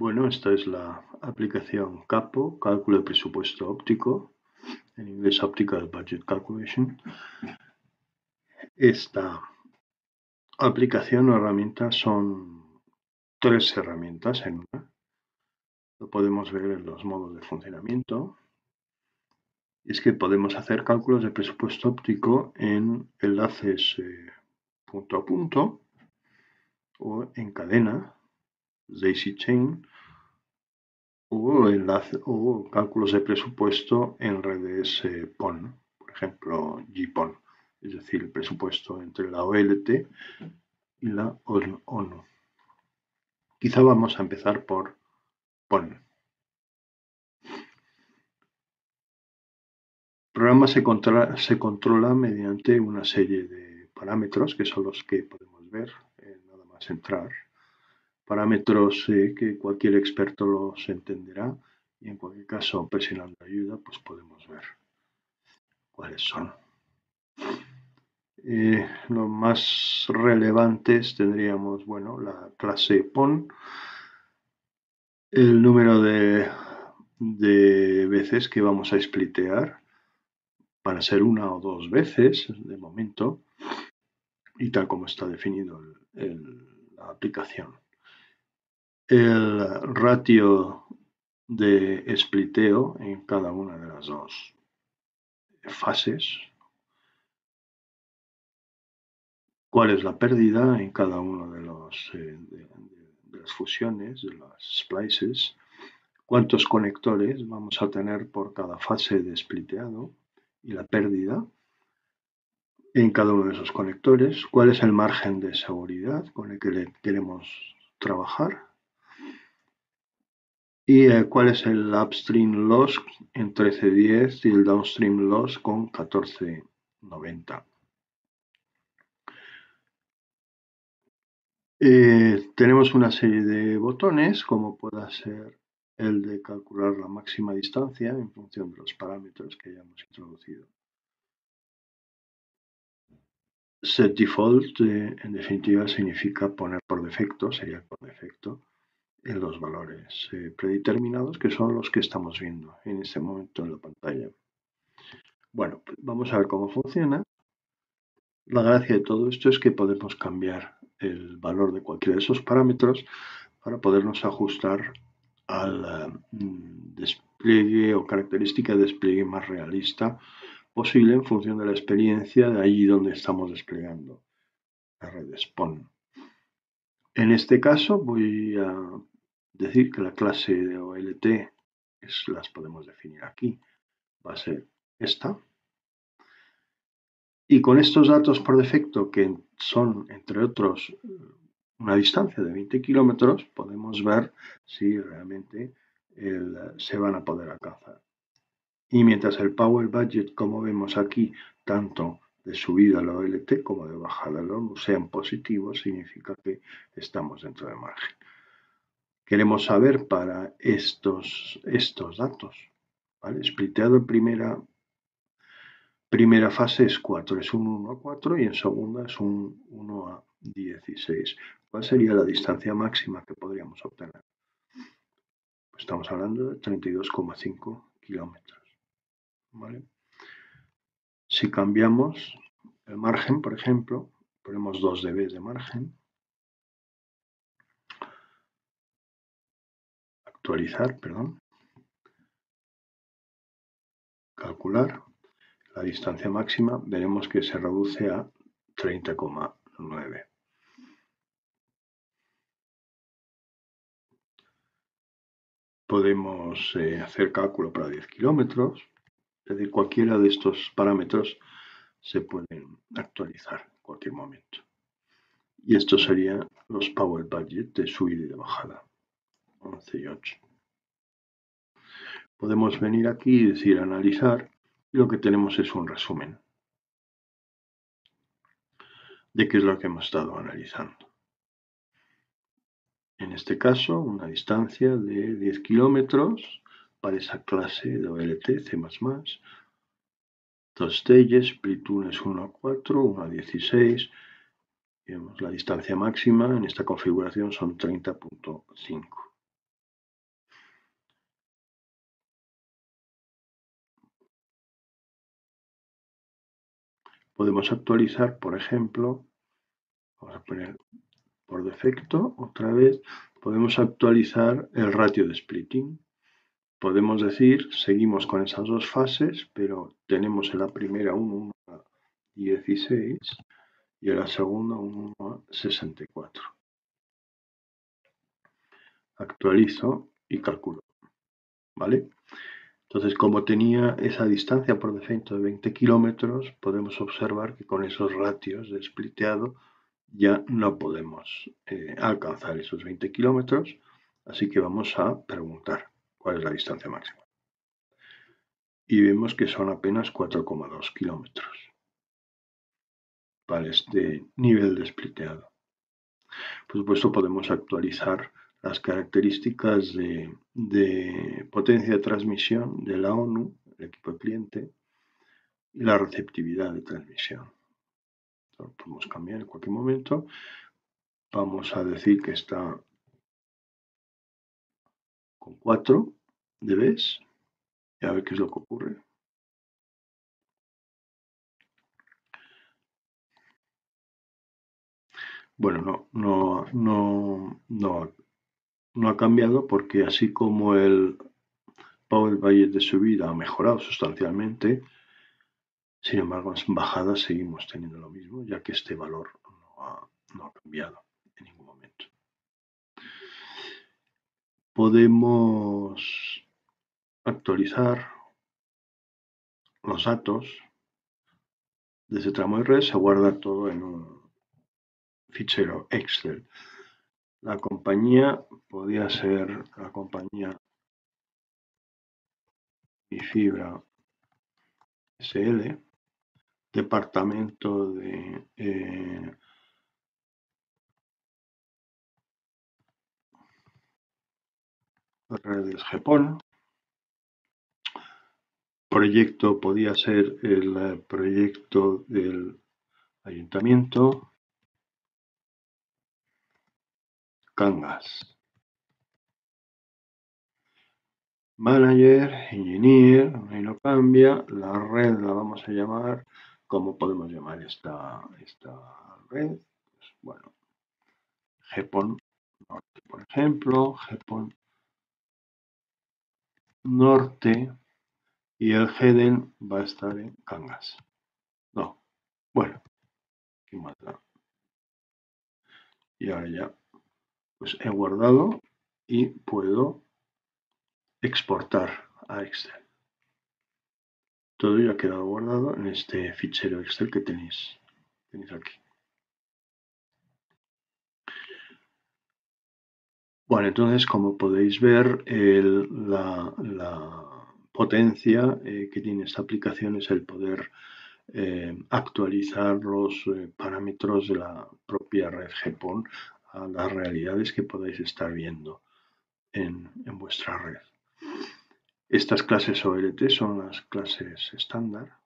Bueno, esta es la aplicación CAPO, Cálculo de Presupuesto Óptico, en inglés Optical Budget Calculation. Esta aplicación o herramienta son tres herramientas en una. Lo podemos ver en los modos de funcionamiento. Es que podemos hacer cálculos de presupuesto óptico en enlaces punto a punto o en cadena, daisy chain, o cálculos de presupuesto en redes PON, por ejemplo GPON, es decir, el presupuesto entre la OLT y la ONU. Quizá vamos a empezar por PON. El programa se controla mediante una serie de parámetros que son los que podemos ver, nada más entrar. Parámetros que cualquier experto los entenderá y en cualquier caso presionando ayuda pues podemos ver cuáles son. Los más relevantes tendríamos, bueno, la clase PON, el número de veces que vamos a splitear, para ser una o dos veces de momento, y tal como está definido la aplicación. El ratio de spliteo en cada una de las dos fases. Cuál es la pérdida en cada uno de las fusiones, de las splices, cuántos conectores vamos a tener por cada fase de spliteado y la pérdida en cada uno de esos conectores, cuál es el margen de seguridad con el que queremos trabajar y cuál es el upstream loss en 1310 y el downstream loss con 1490. Tenemos una serie de botones, como pueda ser el de calcular la máxima distancia en función de los parámetros que hayamos introducido. Set default, en definitiva, significa poner por defecto, sería por defecto, en los valores predeterminados, que son los que estamos viendo en este momento en la pantalla. Bueno, pues vamos a ver cómo funciona. La gracia de todo esto es que podemos cambiar el valor de cualquiera de esos parámetros para podernos ajustar al despliegue o característica de despliegue más realista posible en función de la experiencia de allí donde estamos desplegando la red PON. En este caso voy a decir que la clase de OLT las podemos definir aquí, va a ser esta. Y con estos datos por defecto, que son, entre otros, una distancia de 20 kilómetros, podemos ver si realmente se van a poder alcanzar. Y mientras el Power Budget, como vemos aquí, tanto de subida a la OLT como de bajada a la ONU sean positivos, significa que estamos dentro del margen. Queremos saber para estos datos, ¿vale? Spliteado en primera fase es 4, es un 1 a 4 y en segunda es un 1 a 16. ¿Cuál sería la distancia máxima que podríamos obtener? Pues estamos hablando de 32,5 kilómetros. ¿Vale? Si cambiamos el margen, por ejemplo, ponemos 2 dB de margen, actualizar, perdón, calcular, la distancia máxima, veremos que se reduce a 30,9. Podemos hacer cálculo para 10 kilómetros, es decir, cualquiera de estos parámetros se pueden actualizar en cualquier momento. Y estos serían los Power Budget de subida y de bajada, 11 y 8. Podemos venir aquí y decir analizar, y lo que tenemos es un resumen de qué es lo que hemos estado analizando. En este caso, una distancia de 10 kilómetros para esa clase de OLT, C++, 2 stages, split 1 es 1 a 4, 1 a 16. Digamos, la distancia máxima en esta configuración son 30,5. podemos actualizar, por ejemplo, vamos a poner por defecto, otra vez, podemos actualizar el ratio de splitting. Podemos decir, seguimos con esas dos fases, pero tenemos en la primera un 1:16 y en la segunda un 1:64. Actualizo y calculo, ¿vale? Entonces, como tenía esa distancia por defecto de 20 kilómetros, podemos observar que con esos ratios de spliteado ya no podemos alcanzar esos 20 kilómetros, así que vamos a preguntar cuál es la distancia máxima. Y vemos que son apenas 4,2 kilómetros para este nivel de spliteado. Por supuesto, podemos actualizar las características de potencia de transmisión de la ONU, el equipo de cliente, y la receptividad de transmisión. Lo podemos cambiar en cualquier momento. Vamos a decir que está con 4 dB y a ver qué es lo que ocurre. Bueno, no ha cambiado porque así como el Power Budget de subida ha mejorado sustancialmente, sin embargo en bajadas seguimos teniendo lo mismo, ya que este valor no ha cambiado en ningún momento. Podemos actualizar los datos de ese tramo de red, se guarda todo en un fichero Excel. La compañía podía ser la compañía Mi Fibra SL, departamento de redes GPON. Proyecto podía ser el proyecto del ayuntamiento. Cangas. Manager, engineer, ahí no cambia. La red la vamos a llamar. ¿Cómo podemos llamar esta red? Pues, bueno, GPON Norte, por ejemplo. GPON Norte. Y el headen va a estar en Cangas. No. Bueno, ¿qué más da? Y ahora ya, pues he guardado y puedo exportar a Excel. Todo ya ha quedado guardado en este fichero Excel que tenéis aquí. Bueno, entonces, como podéis ver, la potencia que tiene esta aplicación es el poder actualizar los parámetros de la propia red GPON a las realidades que podáis estar viendo en vuestra red. Estas clases OLT son las clases estándar.